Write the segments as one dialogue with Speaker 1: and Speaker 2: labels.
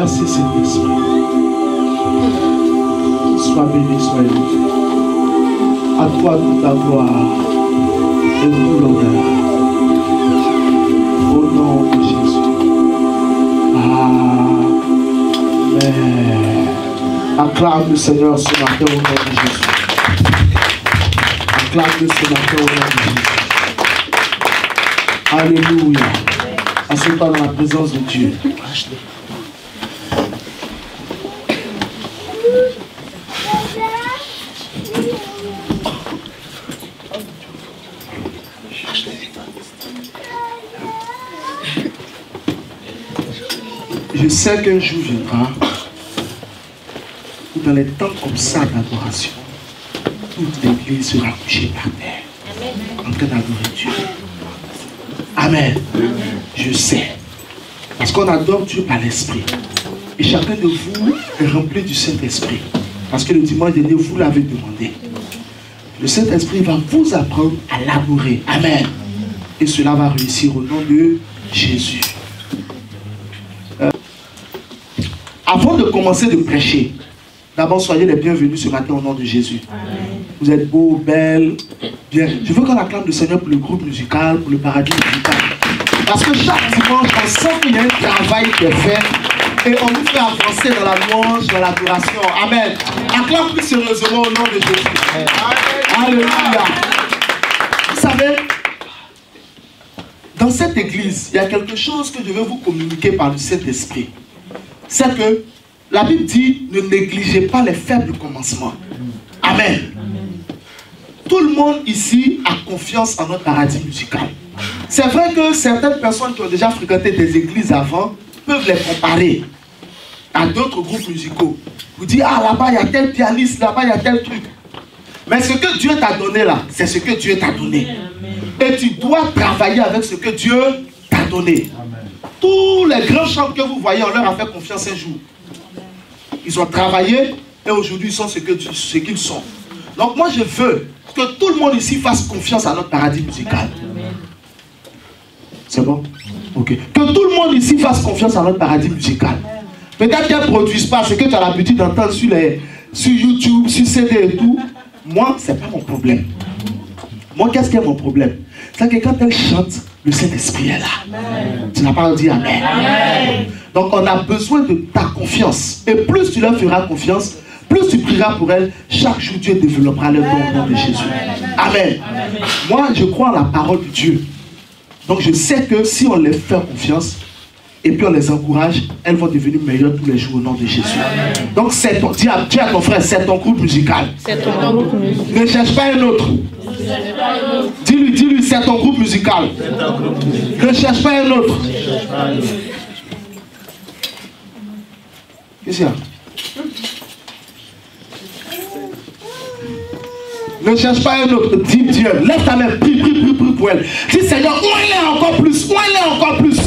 Speaker 1: Merci Saint-Esprit. Sois béni, sois élevé. À toi toute la gloire et tout l'honneur. Au nom de Jésus. Amen. Acclame le Seigneur ce matin au nom de Jésus. Acclame le ce matin au nom de Jésus. Alléluia. Assieds-toi dans la présence de Dieu. Je sais qu'un jour viendra où dans les temps comme ça d'adoration, toute l'église sera couchée par terre, en train d'adorer Dieu. Amen. Je sais. Parce qu'on adore Dieu par l'Esprit. Et chacun de vous est rempli du Saint-Esprit. Parce que le dimanche dernier, vous l'avez demandé. Le Saint-Esprit va vous apprendre à l'adorer. Amen. Et cela va réussir au nom de Jésus. Avant de commencer de prêcher, d'abord soyez les bienvenus ce matin au nom de Jésus. Amen. Vous êtes beaux, belles, bien. Je veux qu'on acclame le Seigneur pour le groupe musical, pour le paradis musical. Parce que chaque dimanche, on sent qu'il y a un travail qui est fait et on nous fait avancer dans la louange, dans l'adoration. Amen. Acclame plus sérieusement au nom de Jésus. Amen. Alléluia. Vous savez, dans cette église, il y a quelque chose que je veux vous communiquer par le Saint-Esprit. C'est que la Bible dit, ne négligez pas les faibles commencements. Amen. Tout le monde ici a confiance en notre paradis musical. C'est vrai que certaines personnes qui ont déjà fréquenté des églises avant peuvent les comparer à d'autres groupes musicaux. Vous dites, ah là-bas il y a tel pianiste, là-bas il y a tel truc. Mais ce que Dieu t'a donné là, c'est ce que Dieu t'a donné. Et tu dois travailler avec ce que Dieu t'a donné. Tous les grands chants que vous voyez, on leur a fait confiance un jour. Ils ont travaillé et aujourd'hui ils sont ce qu'ils sont. Donc moi je veux que tout le monde ici fasse confiance à notre paradis musical. C'est bon? Ok. Que tout le monde ici fasse confiance à notre paradis musical. Peut-être qu'elles ne produisent pas ce que tu as l'habitude d'entendre sur YouTube, sur CD et tout. Moi, ce n'est pas mon problème. Moi, qu'est-ce qui est mon problème? C'est que quand elle chante, le Saint-Esprit est là. Amen. Tu n'as pas dit Amen. Amen. Donc on a besoin de ta confiance. Et plus tu leur feras confiance, plus tu prieras pour elle, chaque jour Dieu développera le don au nom de Jésus. Amen. Amen. Moi, je crois en la parole de Dieu. Donc je sais que si on les fait confiance, et puis on les encourage, elles vont devenir meilleures tous les jours au nom de Jésus. Amen. Donc c'est ton, dis à ton frère, c'est ton groupe musical. C'est ton groupe musical. Ne cherche pas un autre. Dis-lui, c'est ton groupe musical. Ne cherche pas un autre. Qu'est-ce qu'il y a? Ne cherche pas un autre. Dis Dieu, lève ta main, prie pour elle. Dis Seigneur, ouin-les encore plus, ouin-les encore plus.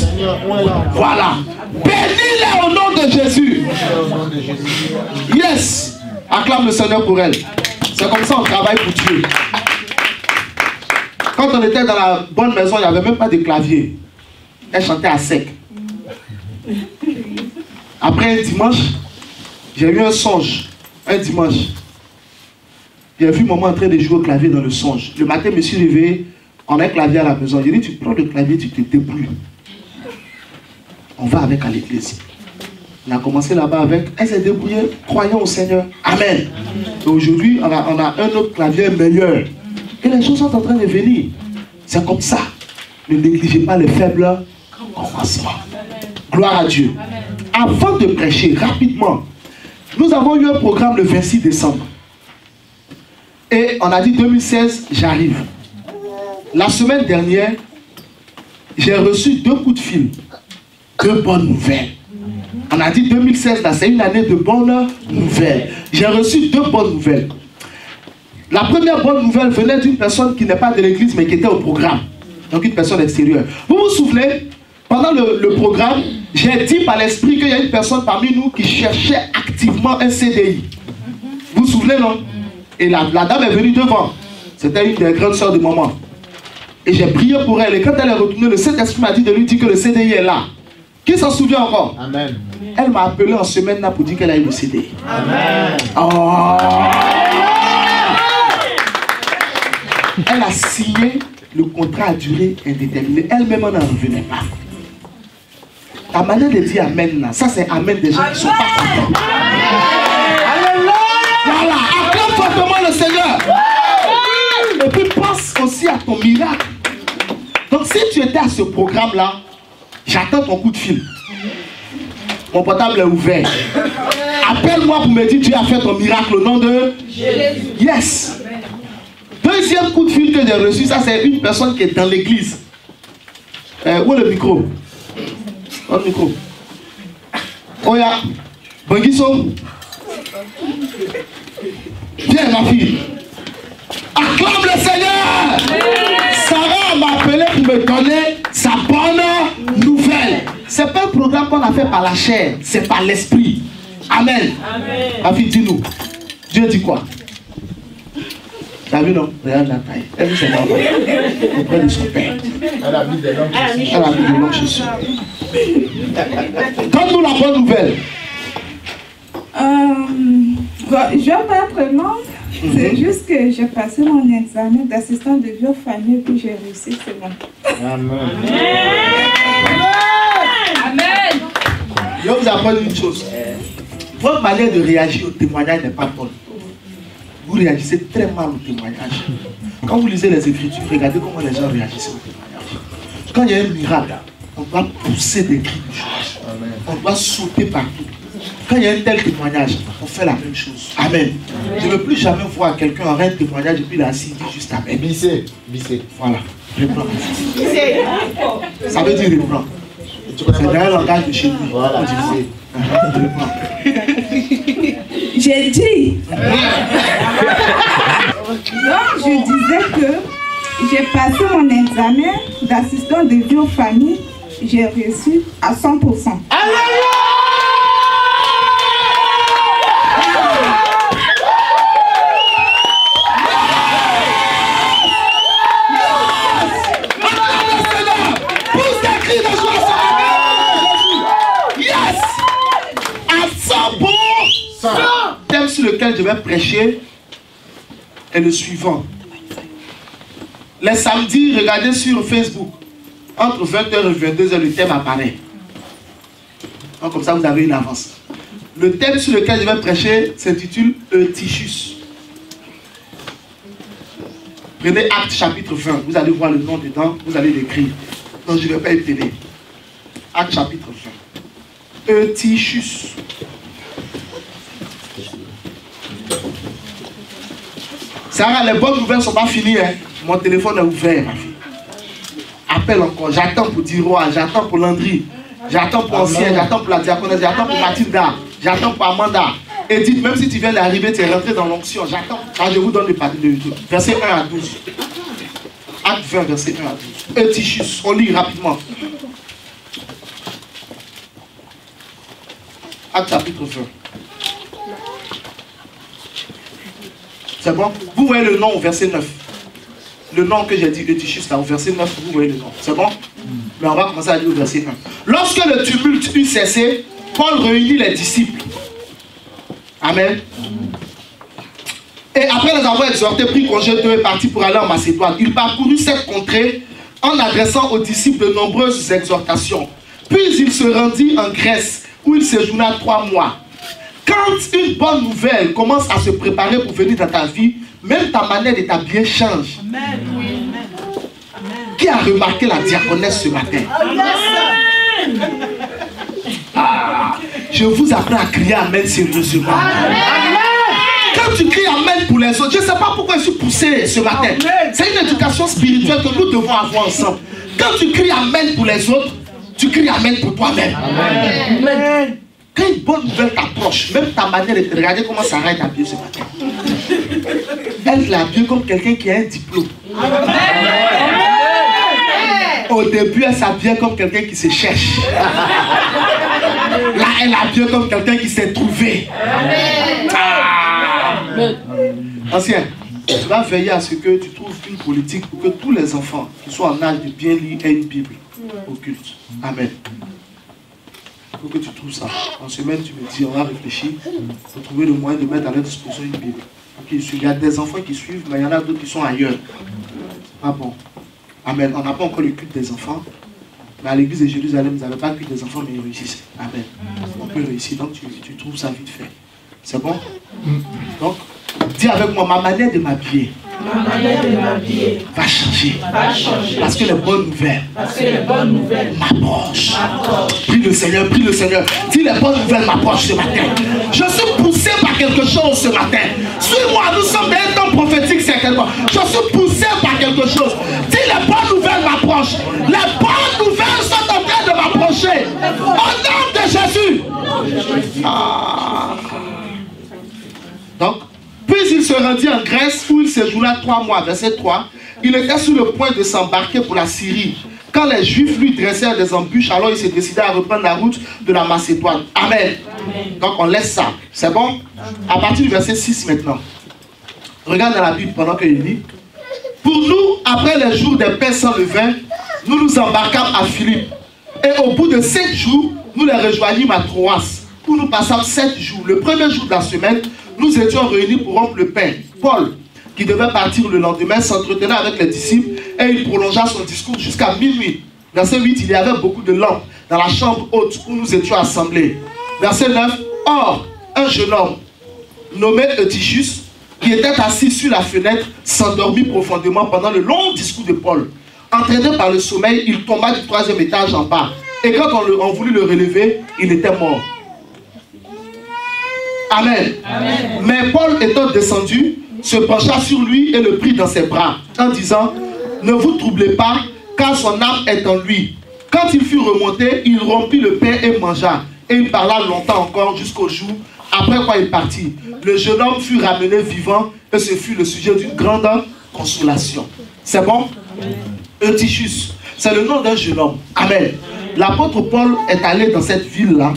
Speaker 1: Voilà. Bénis-les au nom de Jésus. Yes. Acclame le Seigneur pour elle. C'est comme ça qu'on travaille pour Dieu. Quand on était dans la bonne maison, il n'y avait même pas de clavier. Elle chantait à sec. Après un dimanche, j'ai eu un songe. Un dimanche. J'ai vu maman en train de jouer au clavier dans le songe. Le matin, je me suis réveillé, on a un clavier à la maison. J'ai dit, tu prends le clavier, tu te débrouilles. On va avec à l'église. On a commencé là-bas avec, elle s'est débrouillée, croyons au Seigneur. Amen. Et aujourd'hui, on a un autre clavier meilleur. Et les choses sont en train de venir. C'est comme ça. Ne négligez pas les faibles commencements. Gloire à Dieu. Avant de prêcher, rapidement, nous avons eu un programme le 26 décembre. Et on a dit 2016, j'arrive. La semaine dernière, j'ai reçu 2 coups de fil. 2 bonnes nouvelles. On a dit 2016, là, c'est une année de bonnes nouvelles. J'ai reçu 2 bonnes nouvelles. La première bonne nouvelle venait d'une personne qui n'est pas de l'église, mais qui était au programme. Donc une personne extérieure. Vous vous souvenez, pendant le programme, j'ai dit par l'esprit qu'il y a une personne parmi nous qui cherchait activement un CDI. Vous vous souvenez, non? Et la dame est venue devant. C'était une des grandes sœurs de maman. Et j'ai prié pour elle. Et quand elle est retournée, le Saint-Esprit m'a dit de lui dire que le CDI est là. Qui s'en souvient encore?
Speaker 2: Amen.
Speaker 1: Elle m'a appelé en semaine là pour dire qu'elle a eu le CD.
Speaker 2: Amen.
Speaker 1: Oh. Elle a signé le contrat à durée indéterminée. Elle-même n'en revenait pas. Ta manière de dire Amen là, ça c'est Amen des gens qui ne sont pas contents. Voilà, acclame fortement le Seigneur. Et puis pense aussi à ton miracle. Donc si tu étais à ce programme là, j'attends ton coup de fil. Mon portable est ouvert. Appelle-moi pour me dire tu as fait ton miracle au nom de Jésus. Yes. Deuxième coup de fil que j'ai reçu, ça c'est une personne qui est dans l'église. Où est le micro? Où est le micro? Oya, Bangiso. Viens ma fille. Acclame le Seigneur. Sarah m'a appelé pour me donner sa bonne nouvelle. C'est pas un programme qu'on a fait par la chair, c'est par l'esprit. Amen. Amen. Ma fille, dis-nous. Dieu dit quoi? T'as vu, non? Regarde la taille. Elle dit c'est normal. Auprès de son père.
Speaker 2: Elle a mis des longs chaussures.
Speaker 1: Elle a mis des longs chaussures. Donne-nous la bonne nouvelle.
Speaker 3: Bon, je ne vais pas être longue. C'est juste que j'ai passé mon examen d'assistant de vie aux familles que j'ai réussi, c'est bon.
Speaker 2: Amen.
Speaker 3: Amen.
Speaker 1: Je vais vous apprendre une chose. Votre manière de réagir au témoignage n'est pas bonne. Vous réagissez très mal au témoignage. Quand vous lisez les Écritures, regardez comment les gens réagissent au témoignage. Quand il y a un miracle, on doit pousser des cris de joie. On doit sauter partout. Quand il y a un tel témoignage, on fait la même chose. Amen. Je ne veux plus jamais voir quelqu'un en un témoignage et puis il a assis, dit juste Amen.
Speaker 2: Bissé.
Speaker 1: Voilà. Reprends. Ça veut dire reprends. C'est dans un langage de chez nous.
Speaker 2: Voilà.
Speaker 3: J'ai dit. Donc, je disais que j'ai passé mon examen d'assistant de vie aux familles. J'ai reçu à 100%.
Speaker 1: Thème sur lequel je vais prêcher est le suivant. Les samedis, regardez sur Facebook. Entre 20h et 22h, le thème apparaît. Donc, comme ça, vous avez une avance. Le thème sur lequel je vais prêcher s'intitule Eutychus. Prenez Actes chapitre 20. Vous allez voir le nom dedans. Vous allez l'écrire. Donc, je ne vais pas épeler. Actes chapitre 20. Eutychus. Sarah, les bonnes nouvelles ne sont pas finies. Hein. Mon téléphone est ouvert, ma fille. Appelle encore. J'attends pour Diroa, j'attends pour Landry, j'attends pour Ancien, j'attends pour la diaconesse, j'attends pour Mathilda, j'attends pour Amanda. Et dites, même si tu viens d'arriver, tu es rentré dans l'onction, j'attends. Quand je vous donne le verset 1 à 12. Acte 20, verset 1 à 12. Eutychus, on lit rapidement. Acte chapitre 20. C'est bon? Vous voyez le nom au verset 9. Le nom que j'ai dit, Eutychus, là, au verset 9, vous voyez le nom. C'est bon? Mais on va commencer à lire au verset 1. Lorsque le tumulte eut cessé, Paul réunit les disciples. Amen. Et après les avoir exhortés, prit congé d'eux et partit pour aller en Macédoine. Il parcourut cette contrée en adressant aux disciples de nombreuses exhortations. Puis il se rendit en Grèce, où il séjourna 3 mois. Quand une bonne nouvelle commence à se préparer pour venir dans ta vie, même ta manière de t'habiller change. Amen. Oui. Amen. Qui a remarqué la diaconesse ce matin? Amen. Je vous apprends à crier Amen sérieusement. Amen. Quand tu cries Amen pour les autres, je ne sais pas pourquoi je suis poussé ce matin. C'est une éducation spirituelle que nous devons avoir ensemble. Quand tu cries Amen pour les autres, tu cries Amen pour toi-même. Amen. Amen. Quand une bonne nouvelle t'approche, même ta manière de te regarder comment Sarah est habillée ce matin. Elle l'a habillée comme quelqu'un qui a un diplôme. Amen. Au début, elle s'habillait comme quelqu'un qui se cherche. Là, elle habillée comme quelqu'un qui s'est trouvé. Amen. Ancien, tu vas veiller à ce que tu trouves une politique pour que tous les enfants qui sont en âge de bien lire aient une Bible au culte. Amen. faut que tu trouves ça. En semaine, tu me dis, on va réfléchir pour trouver le moyen de mettre à leur disposition une Bible. Okay, il y a des enfants qui suivent, mais il y en a d'autres qui sont ailleurs. Ah bon. Amen. On n'a pas encore le culte des enfants. Mais à l'église de Jérusalem, vous n'avez pas le culte des enfants, mais ils réussissent. Amen. On peut réussir, donc tu trouves ça vite fait. C'est bon? Donc, dis avec moi, ma manière de m'habiller va changer. Parce que les bonnes nouvelles m'approchent. Prie le Seigneur, prie le Seigneur. Dis les bonnes nouvelles m'approchent ce matin. Je suis poussé par quelque chose ce matin. Suis-moi, nous sommes dans un temps prophétique certainement. Je suis poussé par quelque chose. Dis les bonnes nouvelles m'approchent. Les bonnes nouvelles sont en train de m'approcher. Au nom de Jésus. Donc, puis il se rendit en Grèce où il séjourna 3 mois. Verset 3. Il était sur le point de s'embarquer pour la Syrie. Quand les Juifs lui dressèrent des embûches, alors il s'est décidé à reprendre la route de la Macédoine. Amen. Donc on laisse ça. C'est bon? À partir du verset 6 maintenant. Regarde dans la Bible pendant que il lit. Pour nous, après les jours des pains sans levain, nous nous embarquâmes à Philippe. Et au bout de 5 jours, nous les rejoignîmes à Troas, où nous passâmes 7 jours. Le premier jour de la semaine, nous étions réunis pour rompre le pain. Paul, qui devait partir le lendemain, s'entretenait avec les disciples et il prolongea son discours jusqu'à minuit. Verset 8, il y avait beaucoup de lampes dans la chambre haute où nous étions assemblés. Verset 9, or, un jeune homme nommé Eutychus, qui était assis sur la fenêtre, s'endormit profondément pendant le long discours de Paul. Entraîné par le sommeil, il tomba du 3e étage en bas. Et quand on voulut le relever, il était mort. Amen. Amen. Mais Paul étant descendu, se pencha sur lui et le prit dans ses bras, en disant, ne vous troublez pas, car son âme est en lui. Quand il fut remonté, il rompit le pain et mangea. Et il parla longtemps encore jusqu'au jour, après quoi il partit. Le jeune homme fut ramené vivant et ce fut le sujet d'une grande consolation. C'est bon? Eutychus, c'est le nom d'un jeune homme. Amen. L'apôtre Paul est allé dans cette ville-là,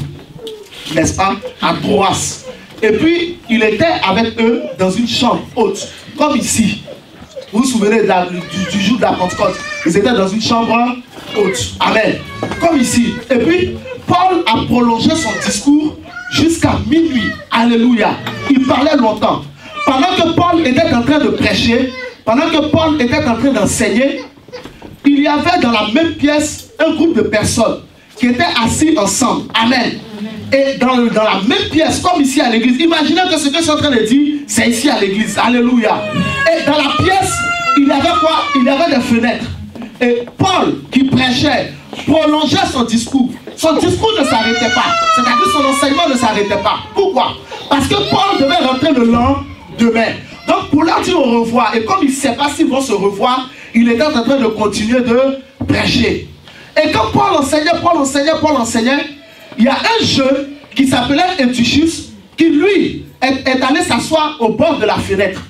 Speaker 1: n'est-ce pas, à Troas. Et puis, il était avec eux dans une chambre haute, comme ici. Vous vous souvenez du jour de la Pentecôte? Ils étaient dans une chambre haute. Amen. Comme ici. Et puis, Paul a prolongé son discours jusqu'à minuit. Alléluia. Il parlait longtemps. Pendant que Paul était en train de prêcher, pendant que Paul était en train d'enseigner, il y avait dans la même pièce un groupe de personnes qui étaient assis ensemble. Amen. Et dans la même pièce, comme ici à l'église, imaginez que ce que je suis en train de dire, c'est ici à l'église. Alléluia. Et dans la pièce, il y avait quoi? Il y avait des fenêtres. Et Paul, qui prêchait, prolongeait son discours. Son discours ne s'arrêtait pas. C'est-à-dire son enseignement ne s'arrêtait pas. Pourquoi? Parce que Paul devait rentrer le lendemain. Donc pour leur dire au revoir, et comme il ne sait pas s'ils vont se revoir, il était en train de continuer de prêcher. Et quand Paul enseignait, il y a un jeune qui s'appelait Eutychus, qui lui est allé s'asseoir au bord de la fenêtre.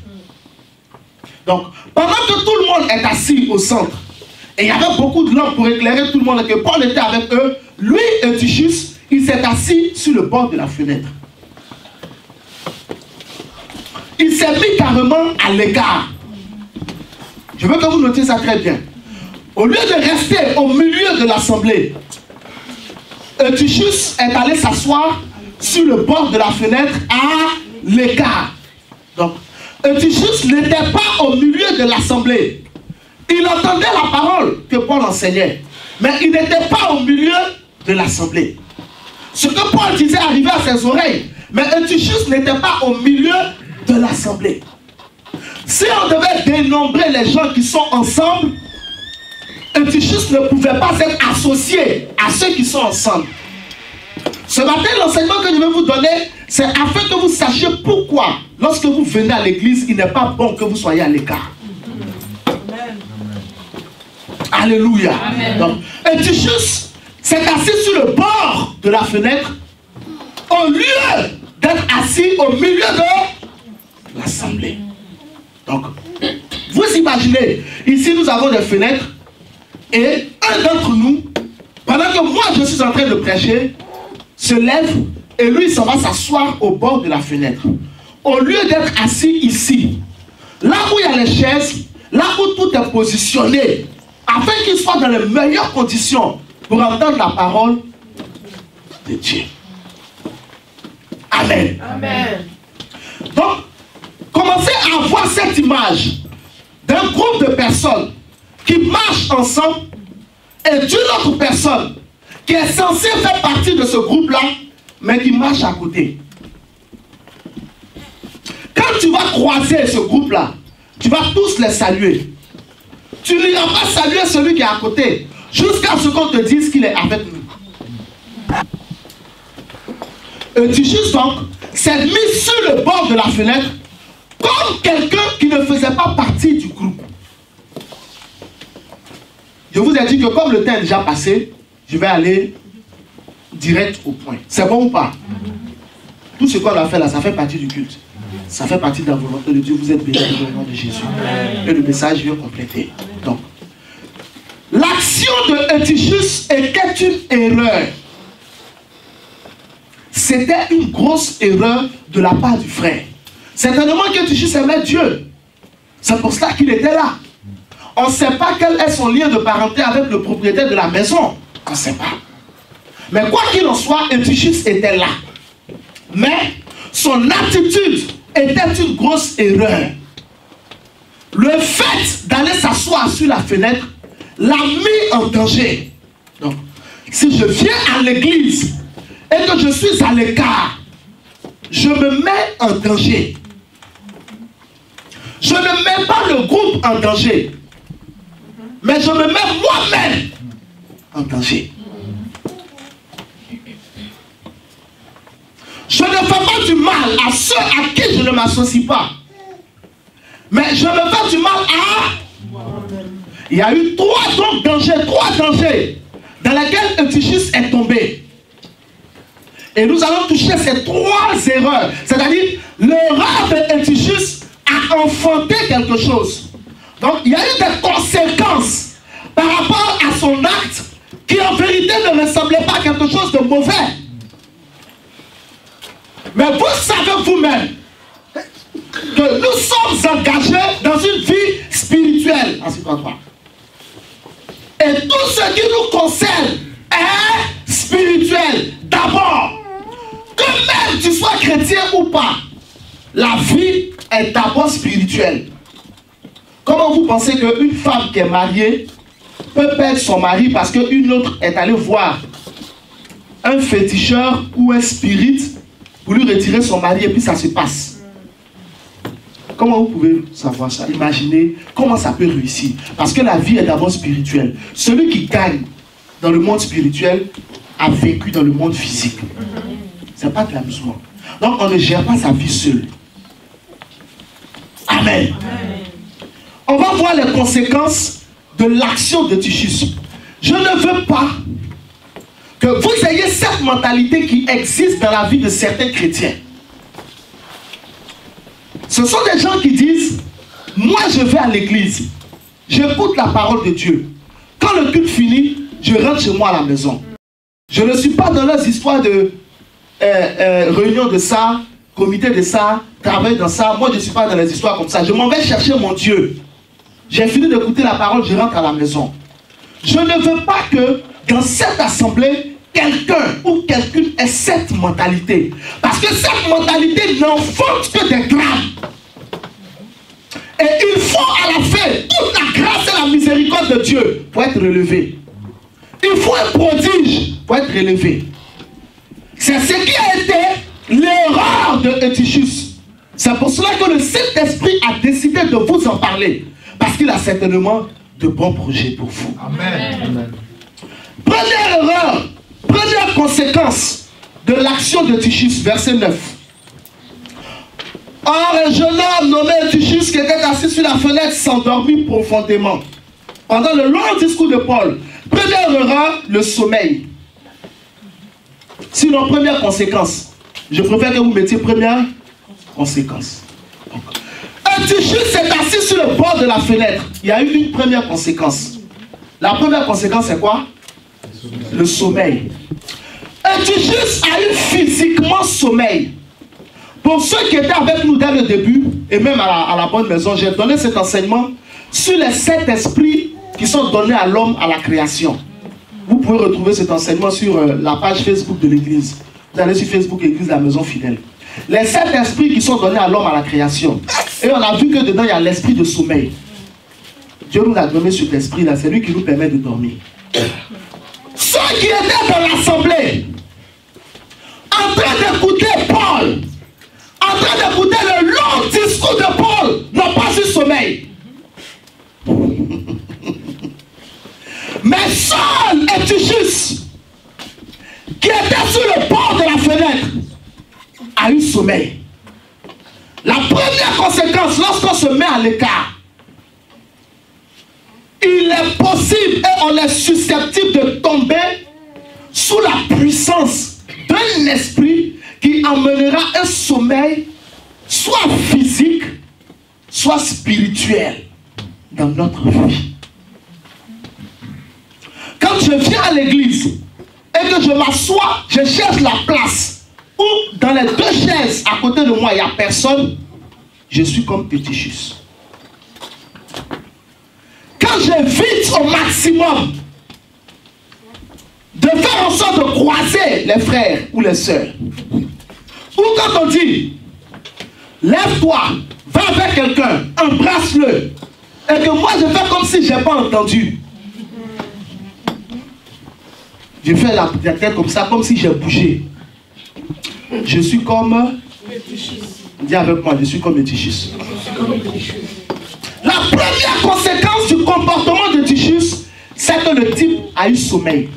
Speaker 1: Donc, pendant que tout le monde est assis au centre, et il y avait beaucoup de lampes pour éclairer tout le monde, et que Paul était avec eux, lui, Eutychus, il s'est assis sur le bord de la fenêtre. Il s'est mis carrément à l'écart. Je veux que vous notiez ça très bien. Au lieu de rester au milieu de l'assemblée, Eutychus est allé s'asseoir sur le bord de la fenêtre à l'écart. Donc, Eutychus n'était pas au milieu de l'assemblée. Il entendait la parole que Paul enseignait, mais il n'était pas au milieu de l'assemblée. Ce que Paul disait arrivait à ses oreilles, mais Eutychus n'était pas au milieu de l'assemblée. Si on devait dénombrer les gens qui sont ensemble, Eutychus ne pouvait pas être associé à ceux qui sont ensemble. Ce matin, l'enseignement que je vais vous donner, c'est afin que vous sachiez pourquoi, lorsque vous venez à l'église, il n'est pas bon que vous soyez à l'écart. Alléluia. Donc, Eutychus s'est assis sur le bord de la fenêtre au lieu d'être assis au milieu de l'assemblée. Donc, vous imaginez, ici nous avons des fenêtres et un d'entre nous, pendant que moi je suis en train de prêcher, se lève et lui il s'en va s'asseoir au bord de la fenêtre. Au lieu d'être assis ici, là où il y a les chaises, là où tout est positionné, afin qu'il soit dans les meilleures conditions pour entendre la parole, de Dieu. Amen.
Speaker 2: Amen.
Speaker 1: Donc, commencez à avoir cette image d'un groupe de personnes qui marchent ensemble et d'une autre personne qui est censée faire partie de ce groupe-là, mais qui marche à côté. Quand tu vas croiser ce groupe-là, tu vas tous les saluer. Tu n'iras pas saluer celui qui est à côté jusqu'à ce qu'on te dise qu'il est avec nous. Eutychus donc s'est mis sur le bord de la fenêtre comme quelqu'un qui ne faisait pas partie du groupe. Je vous ai dit que comme le temps est déjà passé, je vais aller direct au point. C'est bon ou pas? Tout ce qu'on a fait là, ça fait partie du culte. Ça fait partie de la volonté de Dieu. Vous êtes bénis dans le nom de Jésus. Et le message vient compléter. Donc, l'action de Eutychus était une erreur. C'était une grosse erreur de la part du frère. Certainement qu'Eutychus aimait Dieu. C'est pour cela qu'il était là. On ne sait pas quel est son lien de parenté avec le propriétaire de la maison. On ne sait pas. Mais quoi qu'il en soit, Eutychus était là. Mais son attitude était une grosse erreur. Le fait d'aller s'asseoir sur la fenêtre l'a mis en danger. Donc, si je viens à l'église et que je suis à l'écart, je me mets en danger. Je ne mets pas le groupe en danger, mais je me mets moi-même en danger. Je ne fais pas du mal à ceux à qui je ne m'associe pas, mais je me fais du mal à moi-même. Il y a eu trois dangers dans lesquels Eutychus est tombé. Et nous allons toucher ces trois erreurs. C'est-à-dire, l'erreur de Eutychus a enfanté quelque chose. Donc, il y a eu des conséquences par rapport à son acte qui en vérité ne ressemblait pas à quelque chose de mauvais. Mais vous savez vous-même que nous sommes engagés dans une vie spirituelle. Et tout ce qui nous concerne est spirituel. D'abord, que même tu sois chrétien ou pas, la vie est d'abord spirituelle. Comment vous pensez qu'une femme qui est mariée peut perdre son mari parce qu'une autre est allée voir un féticheur ou un spirit pour lui retirer son mari et puis ça se passe? Comment vous pouvez savoir ça? Imaginez comment ça peut réussir. Parce que la vie est d'abord spirituelle. Celui qui gagne dans le monde spirituel a vécu dans le monde physique. Ce n'est pas de l'amusement. Donc on ne gère pas sa vie seule. Amen. On va voir les conséquences de l'action de Eutychus. Je ne veux pas que vous ayez cette mentalité qui existe dans la vie de certains chrétiens. Ce sont des gens qui disent, moi je vais à l'église, j'écoute la parole de Dieu. Quand le culte finit, je rentre chez moi à la maison. Je ne suis pas dans leurs histoires de réunion de ça, comité de ça, travail dans ça. Moi je ne suis pas dans les histoires comme ça. Je m'en vais chercher mon Dieu. J'ai fini d'écouter la parole, je rentre à la maison. Je ne veux pas que dans cette assemblée, quelqu'un ou quelqu'une ait cette mentalité. Parce que cette mentalité n'enfonce que des drames. Et il faut à la fin toute la grâce et la miséricorde de Dieu pour être relevé. Il faut un prodige pour être relevé. C'est ce qui a été l'erreur de Eutychus. C'est pour cela que le Saint-Esprit a décidé de vous en parler. Parce qu'il a certainement de bons projets pour vous.
Speaker 2: Amen. Amen.
Speaker 1: Première erreur, première conséquence de l'action d'Eutychus, verset 9. Or, un jeune homme nommé Eutychus qui était assis sur la fenêtre s'endormit profondément. Pendant le long discours de Paul, première erreur, le sommeil. Sinon, première conséquence. Je préfère que vous mettiez première conséquence. Eutychus s'est assis sur le bord de la fenêtre. Il y a eu une première conséquence. La première conséquence, c'est quoi? Le sommeil. Eutychus a eu physiquement sommeil. Pour ceux qui étaient avec nous dès le début, et même à la bonne maison, j'ai donné cet enseignement sur les 7 esprits qui sont donnés à l'homme à la création. Vous pouvez retrouver cet enseignement sur la page Facebook de l'église. Vous allez sur Facebook, Église La Maison Fidèle. Les 7 esprits qui sont donnés à l'homme à la création. Et on a vu que dedans, il y a l'esprit de sommeil. Dieu nous a donné cet esprit-là, c'est lui qui nous permet de dormir. Ceux qui étaient dans l'assemblée, en train d'écouter Paul, en train d'écouter le long discours de Paul, n'ont pas eu sommeil. Mais Saul et Tychus, qui était sur le bord de la fenêtre, a eu sommeil. La première conséquence, lorsqu'on se met à l'écart, il est possible et on est susceptible de tomber sous la puissance d'un esprit qui emmènera un sommeil soit physique, soit spirituel dans notre vie. Quand je viens à l'église et que je m'assois, je cherche la place où dans les 2 chaises à côté de moi, il n'y a personne, je suis comme Tychus. Quand j'évite au maximum de faire en sorte de croiser les frères ou les sœurs, ou quand on dit, lève-toi, va avec quelqu'un, embrasse-le, et que moi je fais comme si je n'ai pas entendu. Je fais la tête comme ça, comme si j'ai bougé. Je suis comme... Dis avec moi, je suis comme Tychus. La première conséquence du comportement de Tychus, c'est que le type a eu sommeil.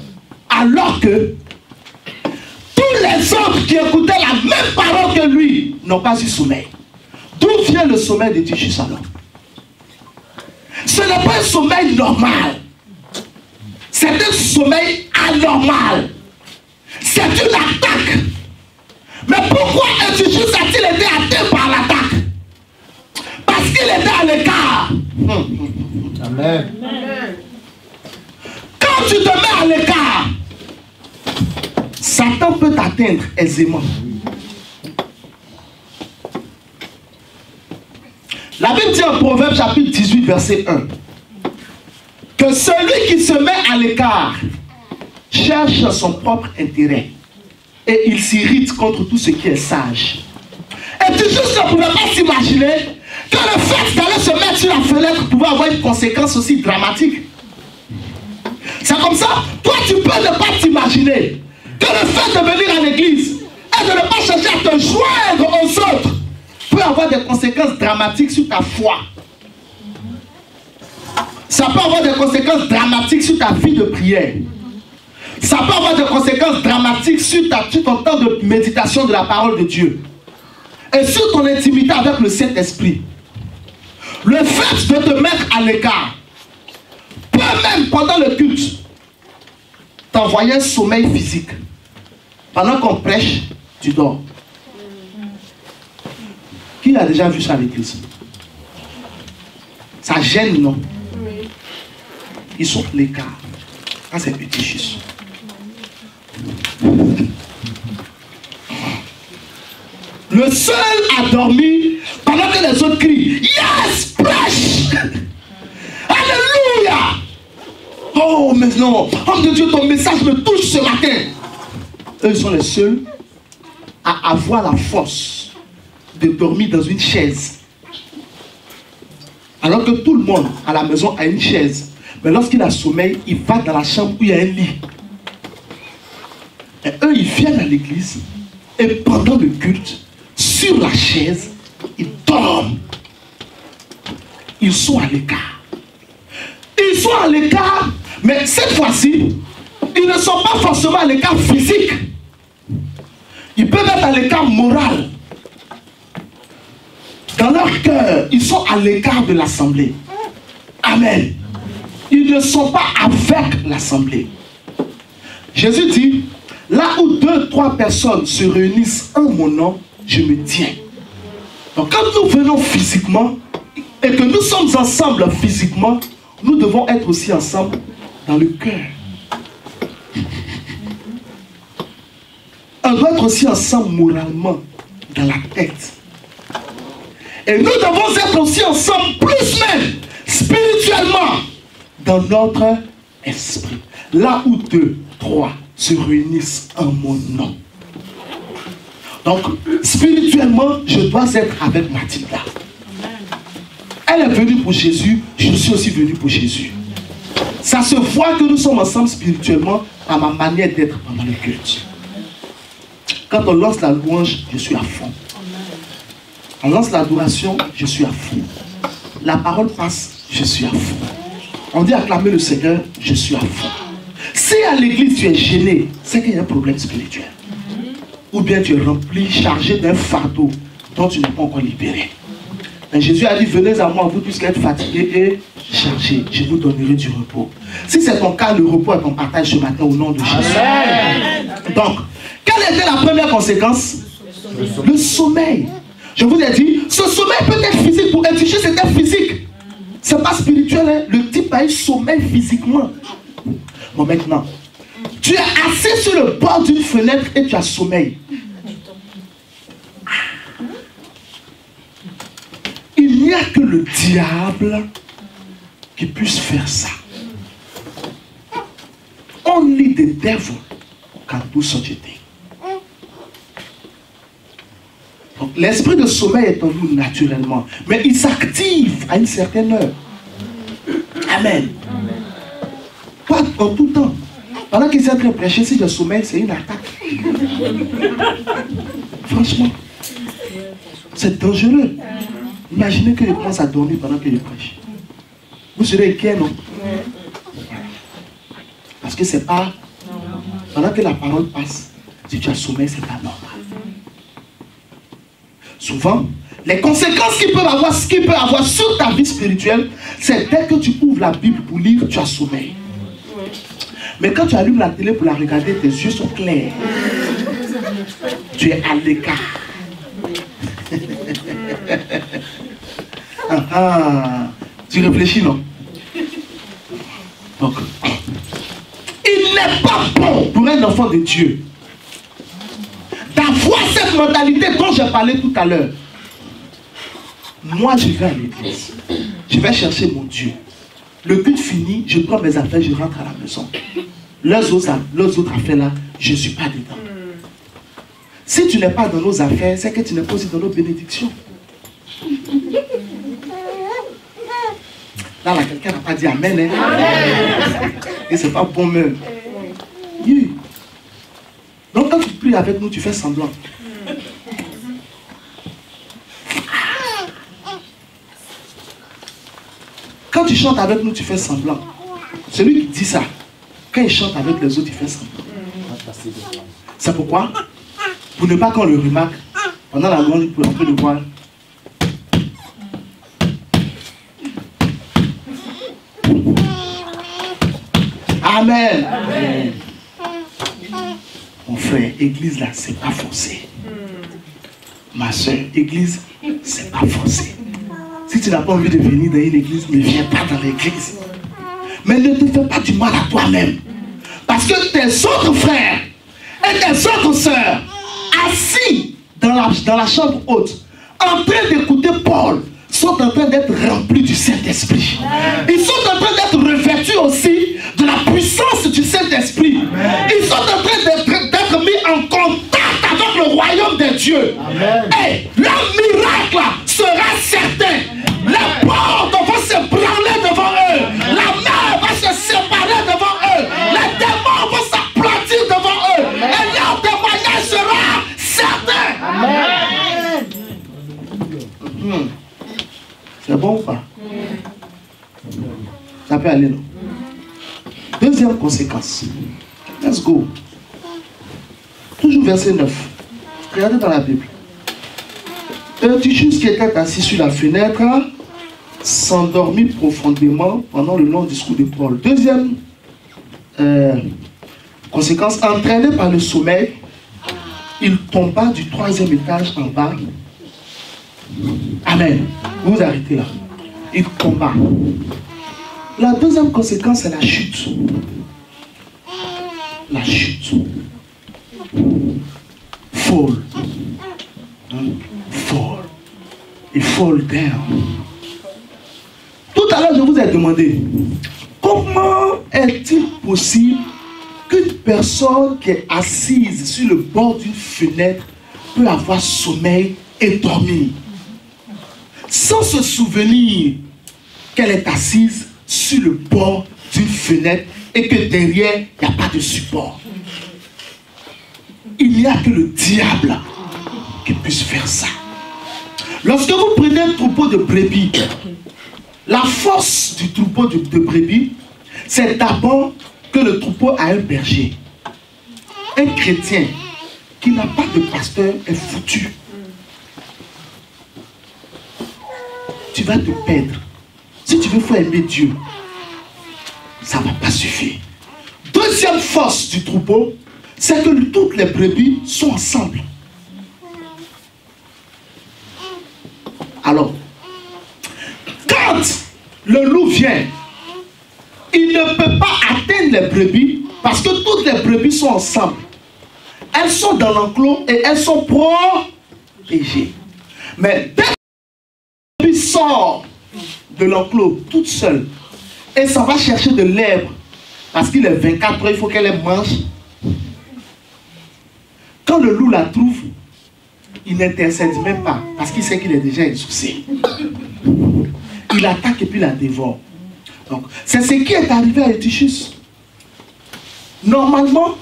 Speaker 1: Alors que tous les autres qui écoutaient la même parole que lui n'ont pas eu sommeil. D'où vient le sommeil de Tychus alors? Ce n'est pas un sommeil normal. C'est un sommeil anormal. C'est une attaque. Mais pourquoi Tychus a-t-il été atteint par l'attaque? Parce qu'il était à l'écart.
Speaker 2: Amen.
Speaker 1: Quand tu te mets à l'écart, Satan peut t'atteindre aisément. La Bible dit en Proverbe chapitre 18 verset 1 que celui qui se met à l'écart cherche son propre intérêt et il s'irrite contre tout ce qui est sage. Et Tychus ne pouvait pas s'imaginer que le fait d'aller se mettre sur la fenêtre pouvait avoir une conséquence aussi dramatique. C'est comme ça, toi tu peux ne pas t'imaginer que le fait de venir à l'église et de ne pas chercher à te joindre aux autres peut avoir des conséquences dramatiques sur ta foi. Ça peut avoir des conséquences dramatiques sur ta vie de prière. Ça peut avoir des conséquences dramatiques sur ton temps de méditation de la parole de Dieu. Et sur ton intimité avec le Saint-Esprit. Le fait de te mettre à l'écart peut même pendant le culte t'envoyer un sommeil physique. Pendant qu'on prêche, tu dors. Qui a déjà vu ça à l'église? Ça gêne, non? Ils sont à l'écart. Ah, c'est Tychus. Le seul a dormi pendant que les autres crient yes, prêche. Alléluia. Oh, mais non, homme de Dieu, ton message me touche ce matin. Eux sont les seuls à avoir la force de dormir dans une chaise. Alors que tout le monde à la maison a une chaise. Mais lorsqu'il a sommeil, il va dans la chambre où il y a un lit. Et eux, ils viennent à l'église. Et pendant le culte, sur la chaise, ils dorment. Ils sont à l'écart. Ils sont à l'écart, mais cette fois-ci, ils ne sont pas forcément à l'écart physique. Ils peuvent être à l'écart moral. Dans leur cœur, ils sont à l'écart de l'assemblée. Amen. Ils ne sont pas avec l'assemblée. Jésus dit, là où 2, 3 personnes se réunissent en mon nom, je me tiens. Donc quand nous venons physiquement et que nous sommes ensemble physiquement, nous devons être aussi ensemble dans le cœur. On doit être aussi ensemble moralement dans la tête. Et nous devons être aussi ensemble plus même spirituellement dans notre esprit. là où 2, 3 se réunissent en mon nom. Donc, spirituellement, je dois être avec Mathilda. Elle est venue pour Jésus, je suis aussi venu pour Jésus. Ça se voit que nous sommes ensemble spirituellement à ma manière d'être pendant le culte. Quand on lance la louange, je suis à fond. On lance l'adoration, je suis à fond. La parole passe, je suis à fond. On dit acclamer le Seigneur, je suis à fond. Si à l'église tu es gêné, c'est qu'il y a un problème spirituel. Ou bien tu es rempli, chargé d'un fardeau dont tu n'es pas encore libéré. Et Jésus a dit, venez à moi, vous tous qui êtes fatigués et chargés, je vous donnerai du repos. Si c'est ton cas, le repos est ton partage ce matin au nom de Jésus. Amen. Donc, quelle était la première conséquence? Le sommeil. Je vous ai dit, ce sommeil peut être physique. Pour étudier, c'était physique. Ce n'est pas spirituel. Hein? Le type a eu sommeil physiquement. Bon, maintenant, tu es assis sur le bord d'une fenêtre et tu as sommeil. Il n'y a que le diable qui puisse faire ça. Only the devil can do such a thing. L'esprit de sommeil est en nous naturellement, mais il s'active à une certaine heure. Amen. Pas en tout temps. Pendant qu'il s'est en train de prêcher, si je sommeil, c'est une attaque. Franchement, c'est dangereux. Imaginez que je commence à dormir pendant que je prêche. Vous serez inquiet, non? Parce que c'est pas... Pendant que la parole passe, si tu as sommeil, c'est pas normal. Souvent, les conséquences qu'il peut avoir sur ta vie spirituelle, c'est dès que tu ouvres la Bible pour lire, tu as sommeil. Mais quand tu allumes la télé pour la regarder, tes yeux sont clairs. Tu es à l'écart. Tu réfléchis, non? Donc, il n'est pas bon pour un enfant de Dieu d'avoir cette mentalité dont j'ai parlé tout à l'heure. Moi, je vais à l'église. Je vais chercher mon Dieu. Le culte fini, je prends mes affaires, je rentre à la maison. Leurs autres affaires là, je ne suis pas dedans. Si tu n'es pas dans nos affaires, c'est que tu n'es pas aussi dans nos bénédictions. Là, quelqu'un n'a pas dit Amen. Hein? Amen. Et c'est pas bon même. Oui. Donc quand tu pries avec nous, tu fais semblant. Quand tu chantes avec nous, tu fais semblant. Celui qui dit ça, quand il chante avec les autres, il fait semblant. C'est pourquoi, pour ne pas qu'on le remarque, pendant la louange, on peut le voir. Amen. Amen. Mon frère, église là, c'est pas forcé. Ma soeur, église, c'est pas forcé. Si tu n'as pas envie de venir dans une église, ne viens pas dans l'église. Mais ne te fais pas du mal à toi-même. Parce que tes autres frères et tes autres sœurs, assis dans la chambre haute, en train d'écouter Paul, sont en train d'être remplis du Saint-Esprit. Ils sont en train d'être revêtus aussi de la puissance du Saint-Esprit. Ils sont en train d'être mis en contact avec le royaume de Dieu. Et leur miracle sera certain. Les portes vont se branler devant eux. La mer va se séparer devant eux. Les démons vont s'applaudir devant eux. Et leur témoignage sera certain. Amen. C'est bon ou pas? Ça peut aller, non? Deuxième conséquence. Let's go. Toujours verset 9. Regardez dans la Bible. Un Titus qui était assis sur la fenêtre s'endormit profondément pendant le long discours de Paul. Deuxième conséquence, entraîné par le sommeil, il tomba du 3e étage en bas. Amen. Vous vous arrêtez là. Il tomba. La deuxième conséquence, c'est la chute. La chute. Fall. Fall. Il fall down. Tout à l'heure, je vous ai demandé, quand Comment est-il possible qu'une personne qui est assise sur le bord d'une fenêtre peut avoir sommeil et dormir sans se souvenir qu'elle est assise sur le bord d'une fenêtre et que derrière, il n'y a pas de support? Il n'y a que le diable qui puisse faire ça. Lorsque vous prenez un troupeau de brebis, la force du troupeau de brebis, c'est d'abord que le troupeau a un berger. Un chrétien qui n'a pas de pasteur est foutu. Tu vas te perdre. Si tu veux faire aimer Dieu, ça ne va pas suffire. Deuxième force du troupeau, c'est que toutes les brebis sont ensemble. Alors, quand le loup vient, il ne peut pas atteindre les brebis parce que toutes les brebis sont ensemble. Elles sont dans l'enclos et elles sont protégées. Mais dès que la brebis sort de l'enclos toute seule et ça va chercher de l'herbe parce qu'il est 24 heures, il faut qu'elle mange. Quand le loup la trouve, il n'intercède même pas parce qu'il sait qu'il est déjà exaucé. Il attaque et puis la dévore. Donc, c'est ce qui est arrivé à Eutychus. Normalement,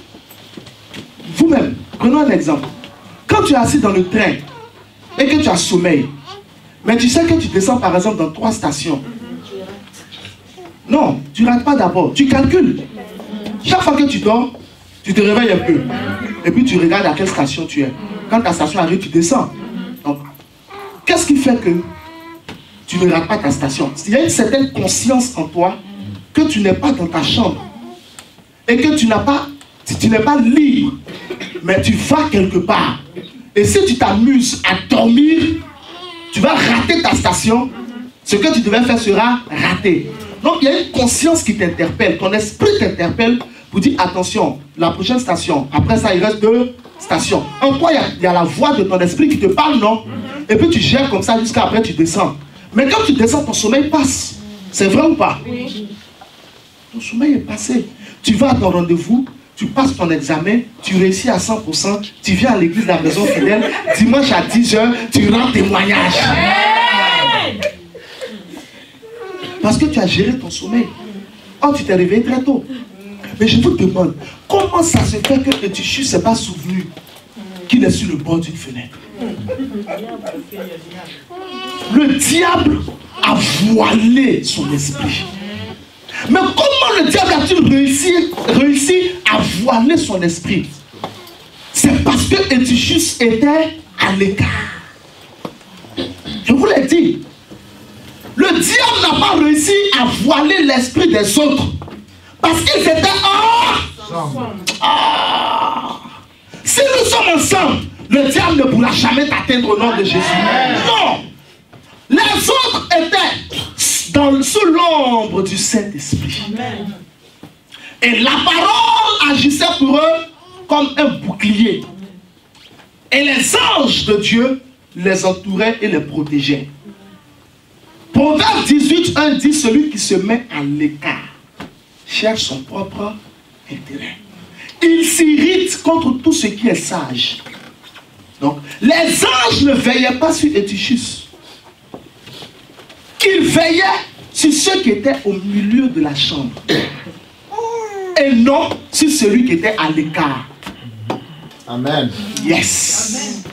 Speaker 1: vous-même, prenons un exemple. Quand tu es assis dans le train et que tu as sommeil, mais tu sais que tu descends par exemple dans 3 stations. Non, tu ne rates pas d'abord. Tu calcules. Chaque fois que tu dors, tu te réveilles un peu. Et puis tu regardes à quelle station tu es. Quand ta station arrive, tu descends. Donc, qu'est-ce qui fait que tu ne rates pas ta station? Il y a une certaine conscience en toi que tu n'es pas dans ta chambre. Et que tu n'es pas libre. Mais tu vas quelque part. Et si tu t'amuses à dormir, tu vas rater ta station. Ce que tu devais faire sera raté. Donc il y a une conscience qui t'interpelle. Ton esprit t'interpelle pour dire attention, la prochaine station. Après ça, il reste 2 stations. En toi, il y a la voix de ton esprit qui te parle, non? Et puis tu gères comme ça jusqu'à après tu descends. Mais quand tu descends, ton sommeil passe. C'est vrai ou pas? Oui. Ton sommeil est passé. Tu vas à ton rendez-vous, tu passes ton examen, tu réussis à 100%, tu viens à l'église de la maison fidèle, dimanche à 10 h, tu rends témoignage. Parce que tu as géré ton sommeil. Oh, tu t'es réveillé très tôt. Mais je vous demande, comment ça se fait que Eutychus ne s'est pas souvenu qu'il est sur le bord d'une fenêtre? Le diable a voilé son esprit. Mais comment le diable a-t-il réussi à voiler son esprit? C'est parce que Eutychus était à l'écart. Je vous l'ai dit. Le diable n'a pas réussi à voiler l'esprit des autres. Parce qu'ils étaient ensemble. Si nous sommes ensemble, le diable ne pourra jamais t'atteindre au nom de Jésus. Non. Les autres étaient sous l'ombre du Saint-Esprit. Et la parole agissait pour eux comme un bouclier. Et les anges de Dieu les entouraient et les protégeaient. Proverbe 18:1 dit: celui qui se met à l'écart cherche son propre intérêt. Il s'irrite contre tout ce qui est sage. Donc, les anges ne veillaient pas sur Eutychus. Ils veillaient sur ceux qui étaient au milieu de la chambre. Et non sur celui qui était à l'écart.
Speaker 2: Amen.
Speaker 1: Yes.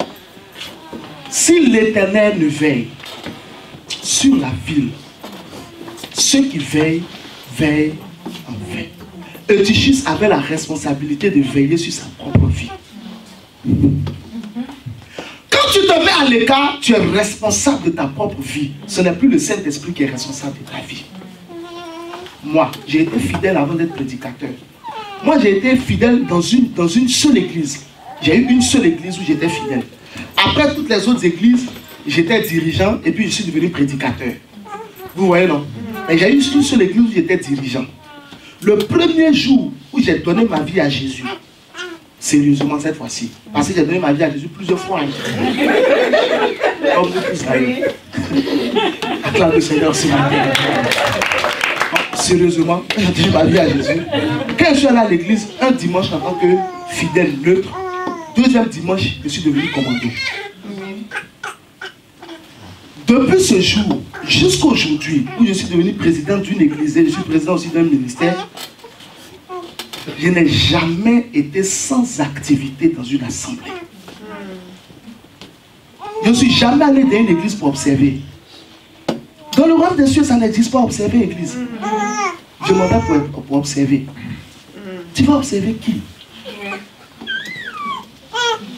Speaker 1: Amen. Si l'Éternel ne veille sur la ville, ceux qui veillent, veillent en vain. Eutychus avait la responsabilité de veiller sur sa propre vie. Quand tu te mets à l'écart, tu es responsable de ta propre vie. Ce n'est plus le Saint-Esprit qui est responsable de ta vie. Moi, j'ai été fidèle avant d'être prédicateur. Moi, j'ai été fidèle dans une seule église. J'ai eu une seule église où j'étais fidèle. Après toutes les autres églises, j'étais dirigeant et puis je suis devenu prédicateur. Vous voyez, non? Mais j'ai eu une seule église où j'étais dirigeant. Le premier jour où j'ai donné ma vie à Jésus, sérieusement cette fois-ci, parce que j'ai donné ma vie à Jésus plusieurs fois. Comme nous tous d'ailleurs. Acclame le Seigneur ce matin. Sérieusement, j'ai dit ma vie à Jésus. Quand je suis allé à l'église, un dimanche en tant que fidèle neutre, deuxième dimanche, je suis devenu commando. Depuis ce jour, jusqu'à aujourd'hui, où je suis devenu président d'une église, et je suis président aussi d'un ministère, je n'ai jamais été sans activité dans une assemblée. Je ne suis jamais allé dans une église pour observer. Dans le royaume des cieux, ça n'existe pas observer l'église. Je m'en vais pour observer. Tu vas observer qui?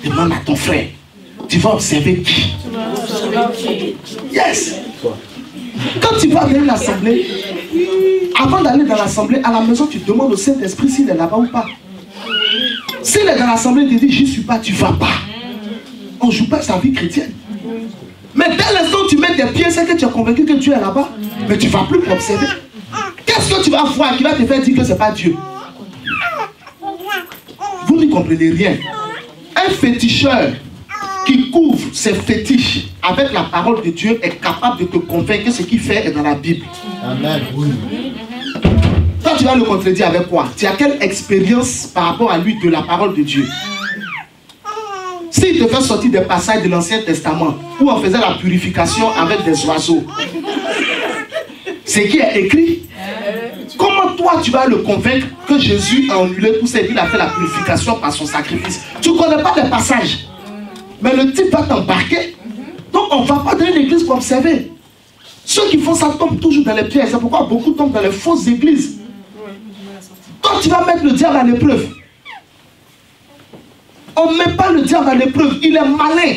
Speaker 1: Demande à ton frère. Tu vas observer qui? Yes. Quand tu vas dans l'assemblée, avant d'aller dans l'assemblée, à la maison, tu demandes au Saint-Esprit s'il est là-bas ou pas. S'il est dans l'assemblée, il te dit, j'y suis pas, tu ne vas pas. On ne joue pas sa vie chrétienne. Mais dès l'instant où tu mets tes pieds, c'est que tu es convaincu que Dieu est là-bas, mais tu ne vas plus observer. Qu'est-ce que tu vas voir qui va te faire dire que ce n'est pas Dieu? Vous ne comprenez rien. Un féticheur qui couvre ses fétiches avec la parole de Dieu est capable de te convaincre que ce qu'il fait est dans la Bible. Amen. Toi, tu vas le contredire avec quoi? Tu as quelle expérience par rapport à lui de la parole de Dieu? S'il te fait sortir des passages de l'Ancien Testament où on faisait la purification avec des oiseaux, c'est qui est écrit, comment toi tu vas le convaincre que Jésus a annulé tout ça et qu'il a fait la purification par son sacrifice? Tu ne connais pas les passages, mais le type va t'embarquer. Donc on ne va pas dans l'église pour observer. Ceux qui font ça tombent toujours dans les pièges. C'est pourquoi beaucoup tombent dans les fausses églises. Toi tu vas mettre le diable à l'épreuve. On ne met pas le diable à l'épreuve, il est malin.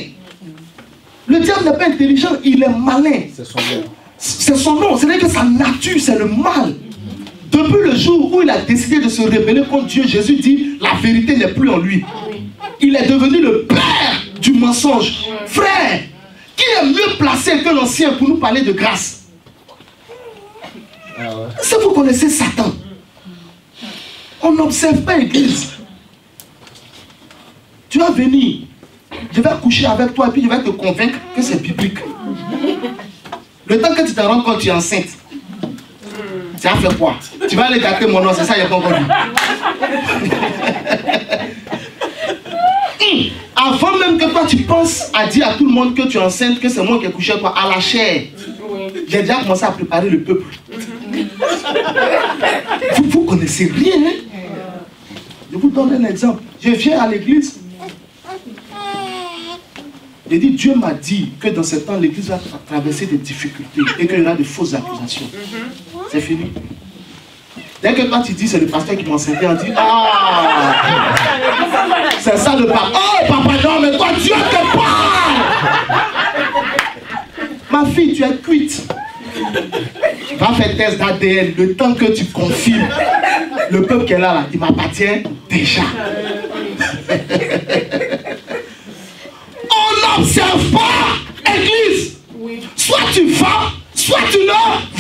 Speaker 1: Le diable n'est pas intelligent, il est malin. C'est son nom. C'est son nom, c'est-à-dire que sa nature, c'est le mal. Depuis le jour où il a décidé de se rebeller contre Dieu, Jésus dit, la vérité n'est plus en lui. Il est devenu le père du mensonge. Frère, qui est mieux placé que l'ancien pour nous parler de grâce? Si vous connaissez Satan, on n'observe pas l'église. Tu vas venir, je vais coucher avec toi et puis je vais te convaincre que c'est biblique. Le temps que tu te rends compte que tu es enceinte, tu as fait quoi? Tu vas aller gâter mon nom, c'est ça, il n'y a pas encore dit. Avant même que toi tu penses à dire à tout le monde que tu es enceinte, que c'est moi qui ai couché avec toi, à la chair, j'ai déjà commencé à préparer le peuple. Vous connaissez rien, hein? Je vous donne un exemple. Je viens à l'église. J'ai dit, Dieu m'a dit que dans ce temps, l'église va traverser des difficultés et qu'il y aura de fausses accusations. C'est fini. Dès que toi tu dis, c'est le pasteur qui m'enseignait, on dit, ah, c'est ça le papa. Oh papa, non, mais toi, Dieu te parle. Ma fille, tu es cuite. Va faire test d'ADN. Le temps que tu confirmes, le peuple qui est là, il m'appartient déjà. On n'observe pas, église. Soit tu vas, soit tu ne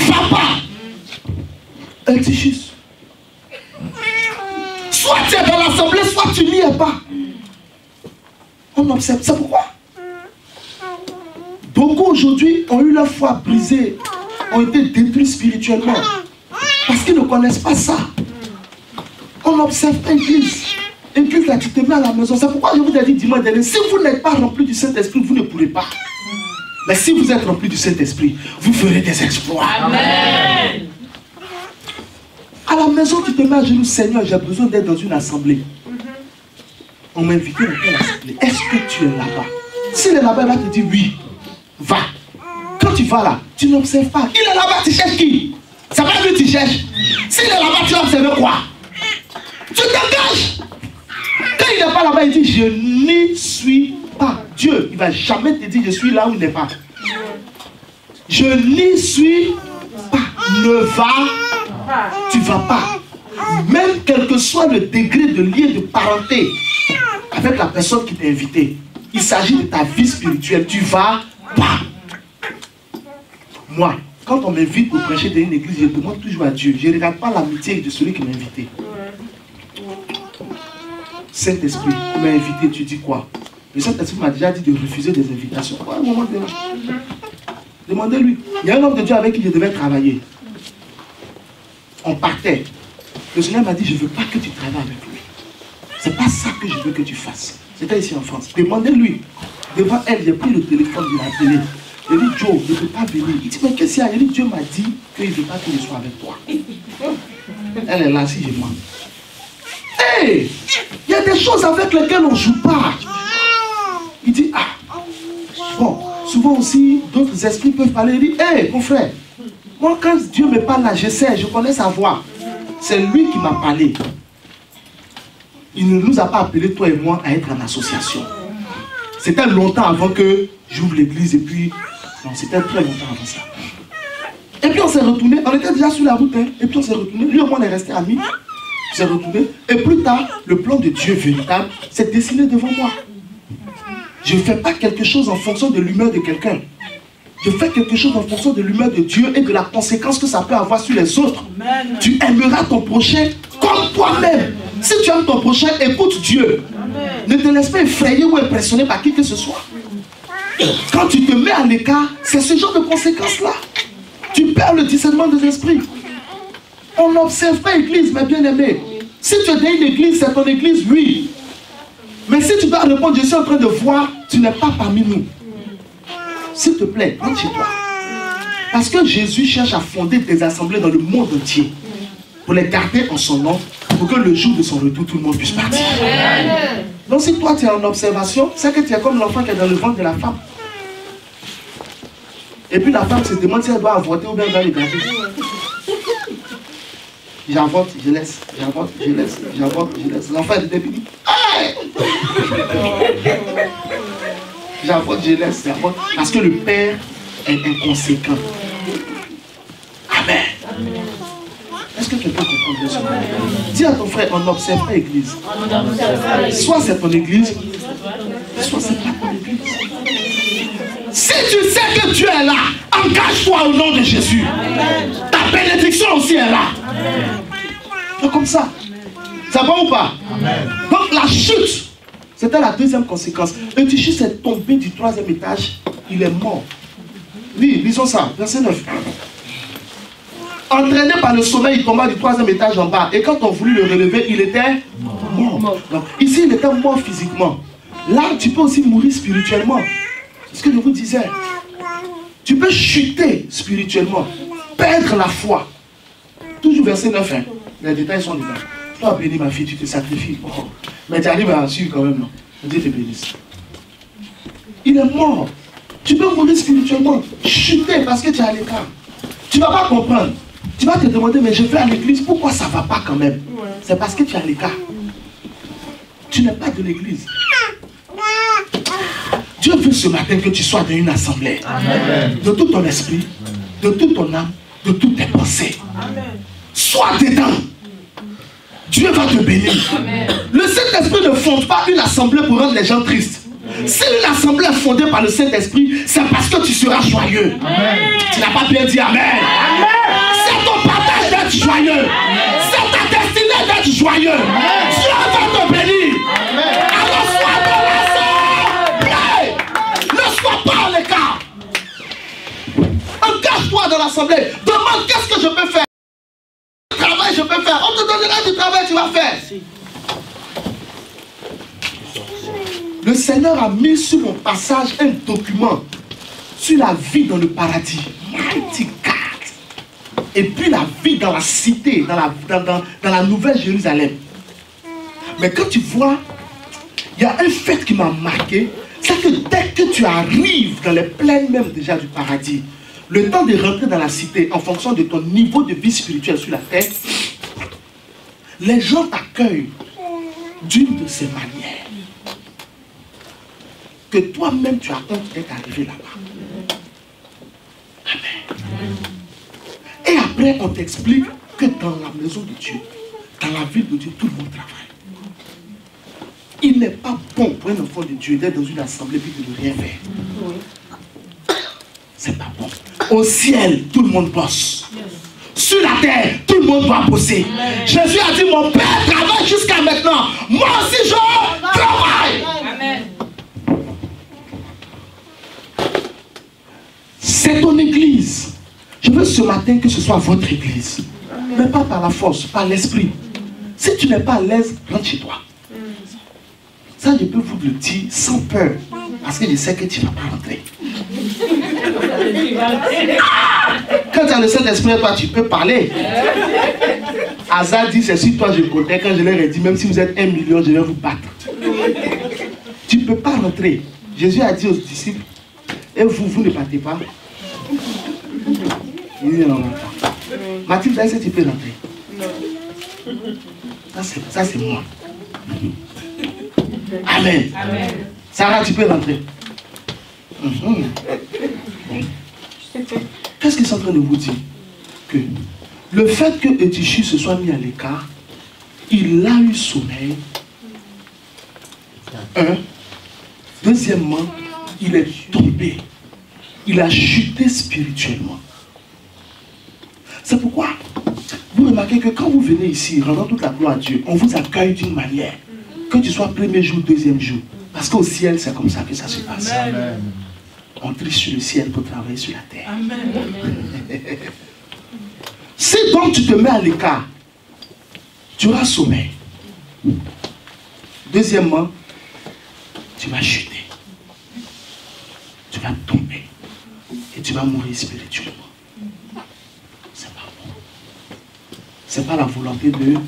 Speaker 1: vas pas. Exigis. Soit tu es dans l'assemblée, soit tu n'y es pas. On observe. C'est pourquoi beaucoup aujourd'hui ont eu leur foi brisée, ont été détruits spirituellement. Parce qu'ils ne connaissent pas ça. On observe l'église. L'église, là, tu te mets à la maison. C'est pourquoi je vous ai dit dimanche dernier, si vous n'êtes pas rempli du Saint-Esprit, vous ne pourrez pas. Mais si vous êtes rempli du Saint-Esprit, vous ferez des exploits. Amen. À la maison, tu te mets à genoux, Seigneur, j'ai besoin d'être dans une assemblée. On m'a invité dans quelle assemblée? Est-ce que tu es là-bas? S'il est là-bas, il va te dire oui. Va. Quand tu vas là, tu n'observes pas. Il est là-bas, tu cherches qui? C'est pas lui que tu cherches. S'il est là-bas, tu vas observer quoi? Tu t'engages. Quand il n'est pas là-bas, il dit je n'y suis pas. Dieu, il ne va jamais te dire je suis là où il n'est pas. Je n'y suis pas. Ne va, tu ne vas pas. Même quel que soit le degré de lien de parenté avec la personne qui t'a invité, il s'agit de ta vie spirituelle. Tu vas pas. Moi, quand on m'invite pour prêcher dans une église, je demande toujours à Dieu. Je ne regarde pas l'amitié de celui qui m'a invité. Saint-Esprit, il m'a invité, tu dis quoi? Le Saint-Esprit m'a déjà dit de refuser des invitations. Ouais, un moment donné. Demandez-lui. Il y a un homme de Dieu avec qui je devais travailler. on partait. Le Seigneur m'a dit, je ne veux pas que tu travailles avec lui. C'est pas ça que je veux que tu fasses. C'était ici en France. Demandez-lui. Devant elle, j'ai pris le téléphone, il a appelé. J'ai dit, Joe, je ne peux pas venir. Il dit, mais qu'est-ce qu'il y a? Il dit, Dieu m'a dit qu'il ne veut pas que je sois avec toi. Elle est là, assise chez moi. Hey, il y a des choses avec lesquelles on ne joue pas. Il dit, ah, bon, souvent aussi, d'autres esprits peuvent parler. Il dit, hey, mon frère, moi quand Dieu me parle là, je sais, je connais sa voix. C'est lui qui m'a parlé. Il ne nous a pas appelés, toi et moi, à être en association. C'était longtemps avant que j'ouvre l'église et puis, non, c'était très longtemps avant ça. Et puis on s'est retourné, on était déjà sur la route, hein, et puis on s'est retourné, lui et moi on est restés amis. On s'est retourné, et plus tard, le plan de Dieu véritable s'est dessiné devant moi. Je ne fais pas quelque chose en fonction de l'humeur de quelqu'un. Je fais quelque chose en fonction de l'humeur de Dieu et de la conséquence que ça peut avoir sur les autres. Amen. Tu aimeras ton prochain comme toi-même. Si tu aimes ton prochain, écoute Dieu. Amen. Ne te laisse pas effrayer ou impressionner par qui que ce soit. Quand tu te mets à l'écart, c'est ce genre de conséquences-là. Tu perds le discernement des esprits. On n'observe pas l'église, mes bien-aimés. Si tu es dans une église, c'est ton église, oui. Mais si tu dois répondre, je suis en train de voir, tu n'es pas parmi nous. S'il te plaît, rentre chez toi. Parce que Jésus cherche à fonder des assemblées dans le monde entier. Pour les garder en son nom. Pour que le jour de son retour, tout le monde puisse partir. Donc si toi tu es en observation, c'est que tu es comme l'enfant qui est dans le ventre de la femme. Et puis la femme se demande si elle doit avorter ou bien elle doit le garder. J'avorte, je laisse. J'avorte, je laisse. J'avorte, je laisse. L'enfant est débile. J'avorte, je laisse. J'avorte. Parce que le père est inconséquent. Amen. Est-ce que quelqu'un comprend bien ça? Dis à ton frère, on n'observe pas l'église. Soit c'est ton église, soit c'est pas ton église. Si tu sais que Dieu est là, engage-toi au nom de Jésus. Ta bénédiction aussi est là. C'est comme ça. Ça va ou pas? Donc la chute, c'était la deuxième conséquence. Le Tichus est tombé du 3e étage, il est mort. Lisons ça, verset 9. Entraîné par le sommeil, il tomba du 3e étage en bas. Et quand on voulut le relever, il était mort. Donc, ici, il était mort physiquement. Là, tu peux aussi mourir spirituellement. C'est ce que je vous disais. Tu peux chuter spirituellement. Perdre la foi. Toujours verset 9. Hein. Les détails sont dedans. Toi, bénis ma fille, tu te sacrifies. Oh. Mais tu arrives à suivre quand même, non? Dieu te bénisse. Il est mort. Tu peux mourir spirituellement. Chuter parce que tu es à l'écart. Tu ne vas pas comprendre. Tu vas te demander, mais je vais à l'église, pourquoi ça ne va pas quand même? C'est parce que tu es à l'écart. Tu n'es pas de l'église. Dieu veut ce matin que tu sois dans une assemblée. Amen. De tout ton esprit, de toute ton âme, de toutes tes pensées. Amen. Sois dedans. Dieu va te bénir. Amen. Le Saint-Esprit ne fonde pas une assemblée pour rendre les gens tristes. Si une assemblée est fondée par le Saint-Esprit, c'est parce que tu seras joyeux. Amen. Tu n'as pas bien dit Amen. Amen. C'est ton partage d'être joyeux. C'est ta destinée d'être joyeux. Amen. Dieu va te bénir. Amen. Alors sois dans l'assemblée. Ne sois pas en l'écart. Engage-toi dans l'assemblée. Demande qu'est-ce que je peux faire. Quel travail je peux faire. On te donnera du travail, tu vas faire. Le Seigneur a mis sur mon passage un document sur la vie dans le paradis. Mighty God. Et puis la vie dans la cité, dans la Nouvelle Jérusalem. Mais quand tu vois, il y a un fait qui m'a marqué, c'est que dès que tu arrives dans les plaines même déjà du paradis, le temps de rentrer dans la cité, en fonction de ton niveau de vie spirituelle sur la terre, les gens t'accueillent d'une de ces manières. Que toi-même tu as honte d'être arrivé là-bas. Amen. Et après on t'explique que dans la maison de Dieu, dans la ville de Dieu, tout le monde travaille. Il n'est pas bon pour un enfant de Dieu d'être dans une assemblée et de ne rien faire. C'est pas bon. Au ciel, tout le monde bosse. Sur la terre, tout le monde doit bosser. Jésus a dit, mon Père travaille jusqu'à maintenant. Moi aussi je travaille. Amen. C'est ton église. Je veux ce matin que ce soit votre église. Mais pas par la force, par l'esprit. Si tu n'es pas à l'aise, rentre chez toi. Ça, je peux vous le dire sans peur. Parce que je sais que tu ne vas pas rentrer. Quand tu as le Saint-Esprit, toi, tu peux parler. Hazard dit, c'est sur toi je comptais. Quand je leur ai dit, même si vous êtes 1 million, je vais vous battre. Tu ne peux pas rentrer. Jésus a dit aux disciples, et vous ne partez pas. Il dit, non, Mathilde, est-ce que tu peux rentrer? Ça, c'est moi. Amen. Amen. Sarah, tu peux rentrer. Qu'est-ce qu'ils sont en train de vous dire? Que le fait que Eutychus se soit mis à l'écart, il a eu sommeil. Un. Deuxièmement, il est tombé. Il a chuté spirituellement. C'est pourquoi vous remarquez que quand vous venez ici, rendant toute la gloire à Dieu, on vous accueille d'une manière. Que tu sois premier jour, deuxième jour. Parce qu'au ciel, c'est comme ça que ça se passe. Amen. On triche sur le ciel pour travailler sur la terre. Amen. Si donc tu te mets à l'écart, tu auras sommeil. Deuxièmement, tu vas chuter. Tu vas tomber. Et tu vas mourir spirituellement. C'est pas bon. C'est pas la volonté de Dieu.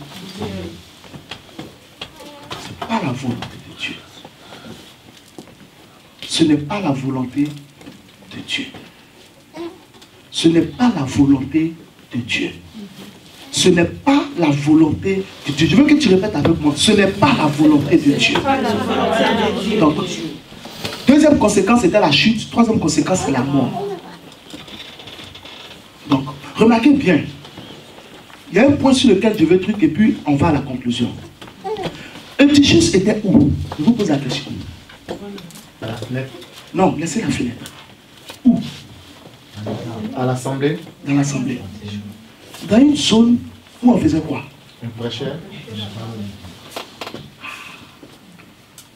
Speaker 1: C'est pas la volonté de Dieu. Ce n'est pas la volonté de Dieu. Ce n'est pas la volonté de Dieu. Ce n'est pas la volonté de Dieu. Je veux que tu répètes avec moi. Ce n'est pas la volonté de Dieu. Donc, deuxième conséquence, c'était la chute. Troisième conséquence, c'est la mort. Donc, remarquez bien. Il y a un point sur lequel je veux truc et puis on va à la conclusion. Eutychus était où? Je vous pose la question.
Speaker 2: À la fenêtre.
Speaker 1: Non, laissez la fenêtre. Où?
Speaker 2: À l'assemblée.
Speaker 1: Dans l'assemblée. Dans une zone où on faisait quoi?
Speaker 2: On prêchait.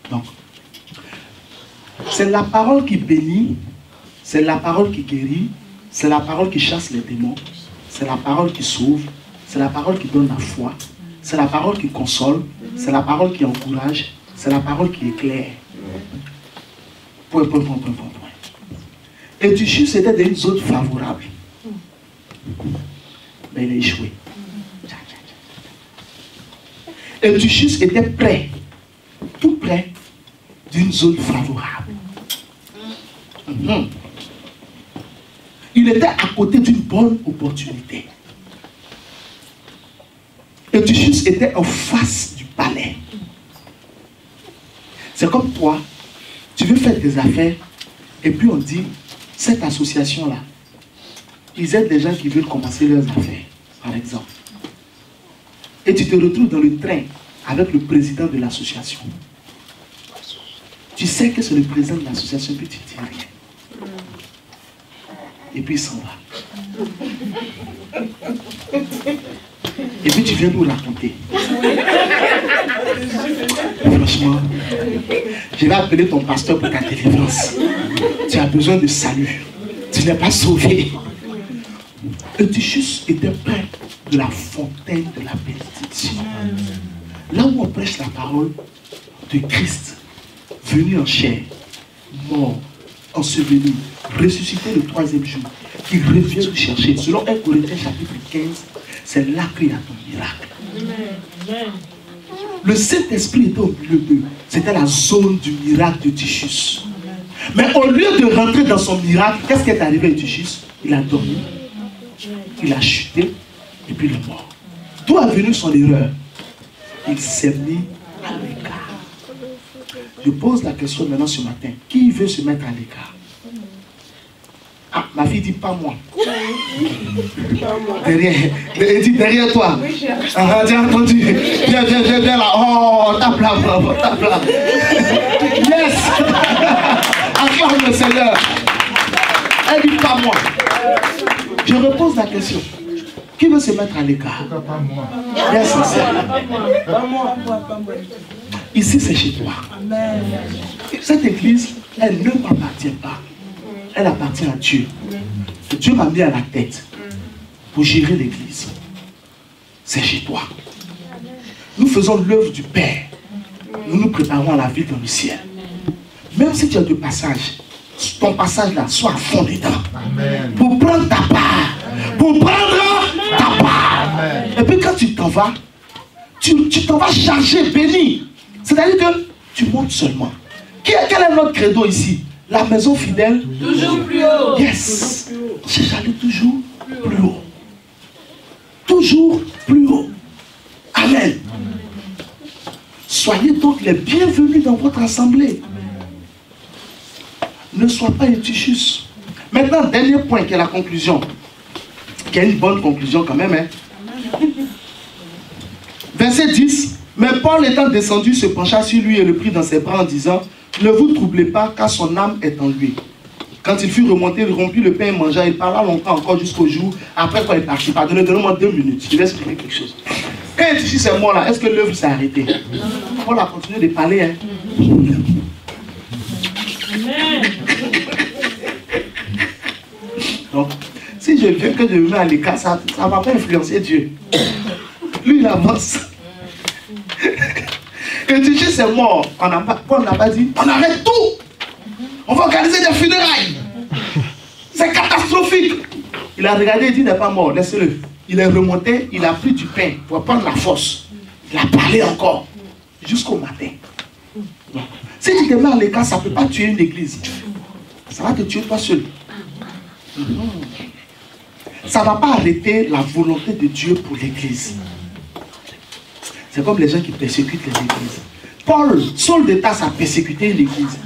Speaker 1: Donc, c'est la parole qui bénit, c'est la parole qui guérit, c'est la parole qui chasse les démons, c'est la parole qui sauve, c'est la parole qui donne la foi, c'est la parole qui console, c'est la parole qui encourage, c'est la parole qui éclaire. Point. Eutychus était dans une zone favorable. Mais il a échoué. Eutychus était près, tout près d'une zone favorable. Il était à côté d'une bonne opportunité. Eutychus était en face du palais. C'est comme toi, tu veux faire des affaires et puis on dit, cette association-là, ils aident des gens qui veulent commencer leurs affaires, par exemple. Et tu te retrouves dans le train avec le président de l'association. Tu sais que c'est le président de l'association, puis tu ne dis rien. Et puis il s'en va. Et puis tu viens nous raconter. Franchement, je vais appeler ton pasteur pour ta délivrance. Tu as besoin de salut. Tu n'es pas sauvé. Eutychus était près de la fontaine de la bénédiction. Là où on prêche la parole de Christ, venu en chair, mort, enseveli, ressuscité le troisième jour, qui revient nous chercher. Selon 1 Corinthiens chapitre 15, c'est là qu'il y a ton miracle. Le Saint-Esprit était au milieu d'eux. C'était la zone du miracle d'Eutychus. Mais au lieu de rentrer dans son miracle, qu'est-ce qui est arrivé à Eutychus? Il a dormi, il a chuté, et puis il est mort. D'où est venue son erreur? Il s'est mis à l'écart. Je pose la question maintenant ce matin. Qui veut se mettre à l'écart? Ah, ma fille dit pas moi. Derrière, elle dit derrière toi. Ah, j'ai entendu. Viens là. Oh, tape là, bravo, tape là. Yes. Acclame le Seigneur. Elle dit pas moi. Je repose la question. Qui veut se mettre à l'écart?
Speaker 2: Pas moi.
Speaker 1: Bien sincère. Ici, c'est chez toi. Cette église, elle ne m'appartient pas. Elle appartient à Dieu. Dieu m'a mis à la tête pour gérer l'église. c'est chez toi. Nous faisons l'œuvre du Père. Nous nous préparons à la vie dans le ciel. Même si tu es de passage, ton passage là, soit à fond dedans. Amen. Pour prendre ta part. Pour prendre ta part. Amen. Et puis quand tu t'en vas, tu t'en vas charger, béni. C'est-à-dire que tu montes seulement. Quel est notre credo ici? La maison fidèle.
Speaker 4: Toujours plus haut.
Speaker 1: Yes. C'est j'allais toujours plus haut. Toujours plus haut. Amen. Soyez donc les bienvenus dans votre assemblée. Ne sois pas Eutychus. Maintenant, dernier point qui est la conclusion. Qui est une bonne conclusion quand même. Hein. Verset 10. Mais Paul étant descendu se pencha sur lui et le prit dans ses bras en disant: ne vous troublez pas car son âme est en lui. Quand il fut remonté, il rompit le pain et mangea. Il parla longtemps encore jusqu'au jour. Après quand il est parti, pardonnez-moi 2 minutes. Je vais expliquer quelque chose. Quand Eutychus est mort là, est-ce que l'œuvre s'est arrêtée? Paul a continué de parler. Hein. Donc, si je viens que je me mets à l'écart, ça ne va pas influencer Dieu. Lui, il avance. Eutychus est mort. Paul n'a pas dit, on arrête tout. On va organiser des funérailles. C'est catastrophique. Il a regardé et dit, il n'est pas mort, laissez-le. Il est remonté, il a pris du pain pour prendre la force. Il a parlé encore jusqu'au matin. Donc, si tu te mets à l'écart, ça ne peut pas tuer une église. Ça va te tuer toi seul. Ça ne va pas arrêter la volonté de Dieu pour l'église. C'est comme les gens qui persécutent les églises. Saul de Tarse a persécuté l'église.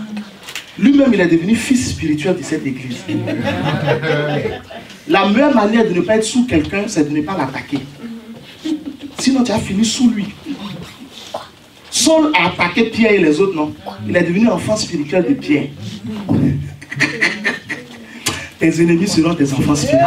Speaker 1: Lui-même, il est devenu fils spirituel de cette église. La meilleure manière de ne pas être sous quelqu'un, c'est de ne pas l'attaquer. Sinon, tu as fini sous lui. Saul a attaqué Pierre et les autres, non? Il est devenu enfant spirituel de Pierre. Tes ennemis seront tes enfants spirituels.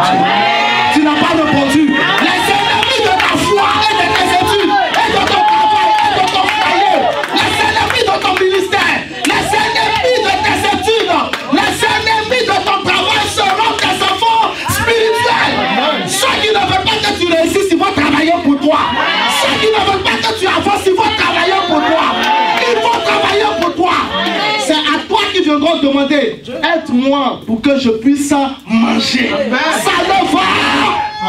Speaker 1: Tu n'as pas répondu. Les ennemis de ta foi et de tes études, et de ton travail, et de ton foyer, les ennemis de ton ministère, les ennemis de tes études, les ennemis de ton travail seront tes enfants spirituels. Ceux qui ne veulent pas que tu réussisses, ils vont travailler pour toi. Ceux qui ne veulent pas que tu avances, ils vont travailler pour toi. Ils vont travailler pour toi. C'est à toi qu'ils viendront demander: aide-moi pour que je puisse manger. Ça ne va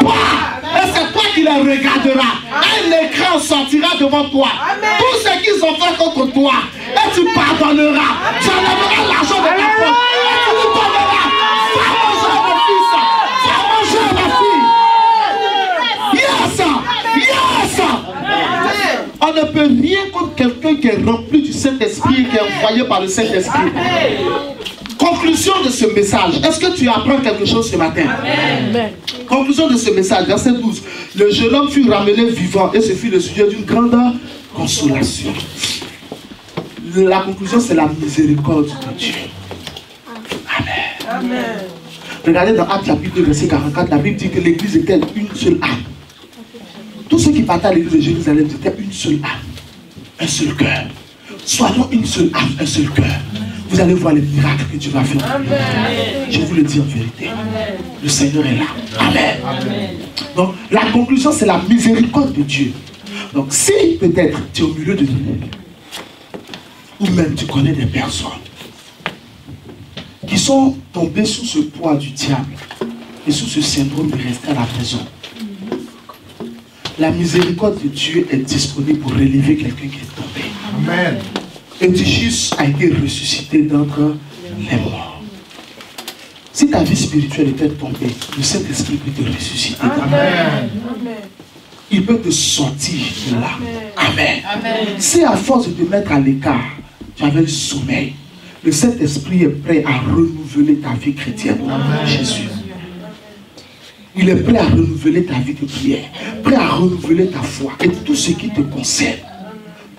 Speaker 1: pas. Et c'est toi qui les regarderas. Un écran sortira devant toi. Tout ce qu'ils ont fait contre toi. Et tu pardonneras. Tu enlèveras l'argent de ta poche. Et tu lui donneras. Va manger mon fils. Va manger ma fille. Yes. Yes. On ne peut rien contre quelqu'un qui est rempli du Saint-Esprit et qui est envoyé par le Saint-Esprit. Conclusion de ce message. Est-ce que tu apprends quelque chose ce matin? Amen. Conclusion de ce message, verset 12. Le jeune homme fut ramené vivant et ce fut le sujet d'une grande consolation. La conclusion, c'est la miséricorde de Dieu. Amen. Amen. Regardez dans Actes chapitre 2, verset 44, la Bible dit que l'église était une seule âme. Tous ceux qui partaient à l'église de Jérusalem, c'était une seule âme, un seul cœur. Soyons une seule âme, un seul cœur. Vous allez voir les miracles que Dieu va faire. Amen. Je vous le dis en vérité. Amen. Le Seigneur est là. Amen. Amen. Donc, la conclusion, c'est la miséricorde de Dieu. Donc, si peut-être tu es au milieu de nous, ou même tu connais des personnes qui sont tombées sous ce poids du diable et sous ce syndrome de rester à la maison, la miséricorde de Dieu est disponible pour relever quelqu'un qui est tombé. Amen. Eutychus a été ressuscité d'entre les morts. Si ta vie spirituelle était tombée, le Saint-Esprit peut te ressusciter. Amen. Il peut te sortir de là. Amen. Amen. Si à force de te mettre à l'écart, tu avais le sommeil, le Saint-Esprit est prêt à renouveler ta vie chrétienne. Amen. Jésus. Il est prêt à renouveler ta vie de prière, prêt à renouveler ta foi et tout ce qui te concerne.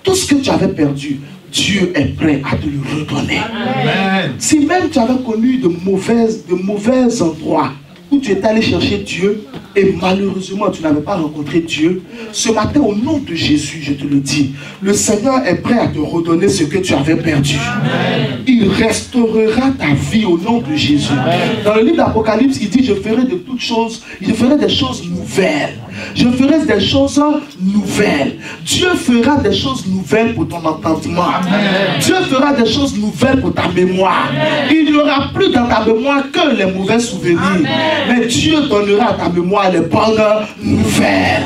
Speaker 1: Tout ce que tu avais perdu, Dieu est prêt à te le redonner. Amen. Si même tu avais connu de mauvais endroits où tu étais allé chercher Dieu et malheureusement tu n'avais pas rencontré Dieu, ce matin au nom de Jésus, je te le dis, le Seigneur est prêt à te redonner ce que tu avais perdu. Amen. Il restaurera ta vie au nom de Jésus. Amen. Dans le livre d'Apocalypse, il dit: je ferai de toutes choses, je ferai des choses nouvelles. Je ferai des choses nouvelles. Dieu fera des choses nouvelles pour ton entendement. Dieu fera des choses nouvelles pour ta mémoire. Il n'y aura plus dans ta mémoire que les mauvais souvenirs. Mais Dieu donnera à ta mémoire les bonnes nouvelles.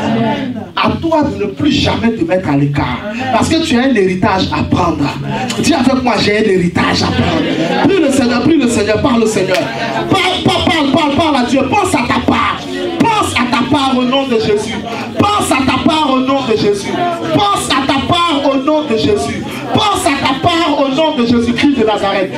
Speaker 1: À toi de ne plus jamais te mettre à l'écart. Parce que tu as un héritage à prendre. Dis avec moi, j'ai un héritage à prendre. Prie le Seigneur, parle le Seigneur. Parle à Dieu. Pense à ta part. Pense à ta part au nom de Jésus. Pense à ta part au nom de Jésus. Pense à ta part au nom de Jésus. Pense à ta part au nom de Jésus-Christ de Nazareth.